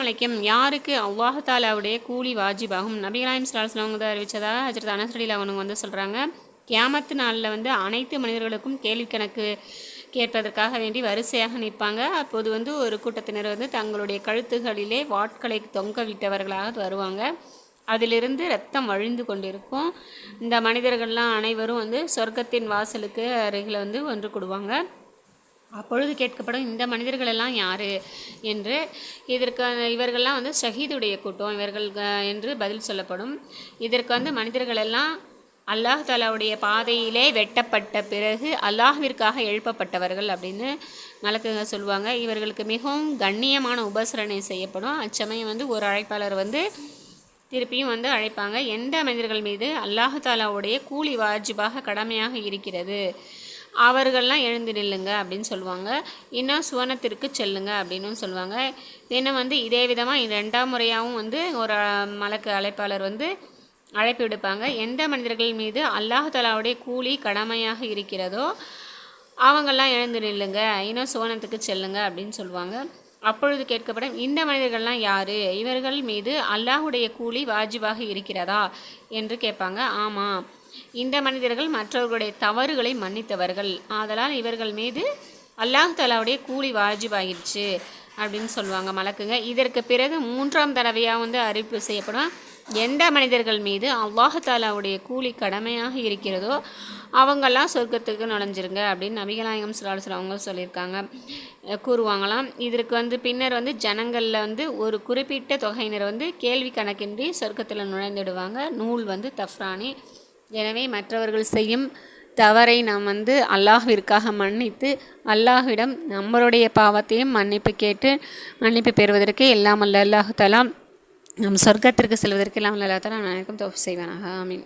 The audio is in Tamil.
வலைக்கம். யாருக்கு அல்லாஹ் தாலாவுடைய கூலி வாஜிபாகும்? நபிகளாயம் ஸல்லல்லாஹு அலைஹி அறிவித்ததாக ஹஜ்ரத் அனஸ் ரலியல்லாஹு அன்ஹு வந்து சொல்கிறாங்க. கியாமத்து நாளில் வந்து அனைத்து மனிதர்களுக்கும் கேள்வி கணக்கு கேட்பதற்காக வேண்டி வரிசையாக நிற்பாங்க. அப்போது வந்து ஒரு கூட்டத்தினர் வந்து தங்களுடைய கழுத்துகளிலே வாட்களை தொங்க விட்டவர்களாக வருவாங்க. அதிலிருந்து இரத்தம் வழிந்து கொண்டிருக்கும். இந்த மனிதர்கள்லாம் அனைவரும் வந்து சொர்க்கத்தின் வாசலுக்கு அருகில் வந்து ஒன்று கூடுவாங்க. அப்பொழுது கேட்கப்படும், இந்த மனிதர்களெல்லாம் யார் என்று. இதற்கு இவர்கள்லாம் வந்து ஷஹீதுடைய கூட்டம் இவர்கள் என்று பதில் சொல்லப்படும். இதற்கு வந்து மனிதர்களெல்லாம் அல்லாஹ் தாலாவுடைய பாதையிலே வெட்டப்பட்ட பிறகு அல்லாஹ்விற்காக எழுப்பப்பட்டவர்கள் அப்படின்னு மலக்குங்க சொல்லுவாங்க. இவர்களுக்கு மிகவும் கண்ணியமான உபசரணை செய்யப்படும். அச்சமயம் வந்து ஒரு அழைப்பாளர் வந்து திருப்பியும் வந்து அழைப்பாங்க. எந்த மனிதர்கள் மீது அல்லாஹ் தாலாவுடைய கூலி வாஜிபாக கடமையாக இருக்கிறது அவர்கள்லாம் எழுந்து நில்லுங்க அப்படின்னு சொல்லுவாங்க. இன்னும் சுவனத்திற்கு செல்லுங்க அப்படின்னு சொல்லுவாங்க. இன்னும் வந்து இதே விதமாக 2ஆம் முறையாகவும் வந்து ஒரு மலக்கு அழைப்பாளர் வந்து அழைப்பு விடுப்பாங்க. எந்த மனிதர்கள் மீது அல்லாஹ் தாலாவுடைய கூலி கடமையாக இருக்கிறதோ அவங்கெல்லாம் எழுந்து நில்லுங்க, இன்னும் சுவனத்துக்கு செல்லுங்க அப்படின்னு சொல்லுவாங்க. அப்பொழுது கேட்கப்படும், இந்த மனிதர்கள்லாம் யார்? இவர்கள் மீது அல்லாஹுடைய கூலி வாஜிபாக இருக்கிறதா என்று கேட்பாங்க. ஆமாம், இந்த மனிதர்கள் மற்றவர்களுடைய தவறுகளை மன்னித்தவர்கள், ஆதலால் இவர்கள் மீது அல்லாஹ் தாலாவுடைய கூலி வாஜிபாகிடுச்சு அப்படின்னு சொல்லுவாங்க மலக்குங்க. இதற்கு பிறகு 3ஆம் தடவையாக வந்து அறிவிப்பு செய்யப்படும், எந்த மனிதர்கள் மீது அல்லாஹ் தாலாவுடைய கூலி கடமையாக இருக்கிறதோ அவங்கெல்லாம் சொர்க்கத்துக்கு நுழைஞ்சிருங்க அப்படின்னு நபிகளாயம் ஸல்லல்லாஹு அலைஹி வஸல்லம் அவங்க சொல்லியிருக்காங்க கூறுவாங்களாம். இதற்கு வந்து பின்னர் வந்து ஜனங்களில் வந்து ஒரு குறிப்பிட்ட தொகையினர் வந்து கேள்வி கணக்கின்றி சொர்க்கத்தில் நுழைந்துடுவாங்க. நூல் வந்து தஃப்ரானி. எனவே மற்றவர்கள் செய்யும் தவறை நாம் வந்து அல்லாஹ்விற்காக மன்னித்து அல்லாஹ்விடம் நம்மளுடைய பாவத்தையும் மன்னிப்பு கேட்டு மன்னிப்பு பெறுவதற்கு எல்லாம் அல்ல அல்லாஹ் தஆலா நம் சொர்க்கத்திற்கு செல்வதற்கு எல்லாம் அல்லா தஆலா அனைவருக்கும் தௌஃபீக் செய்வானாக. ஆமீன்.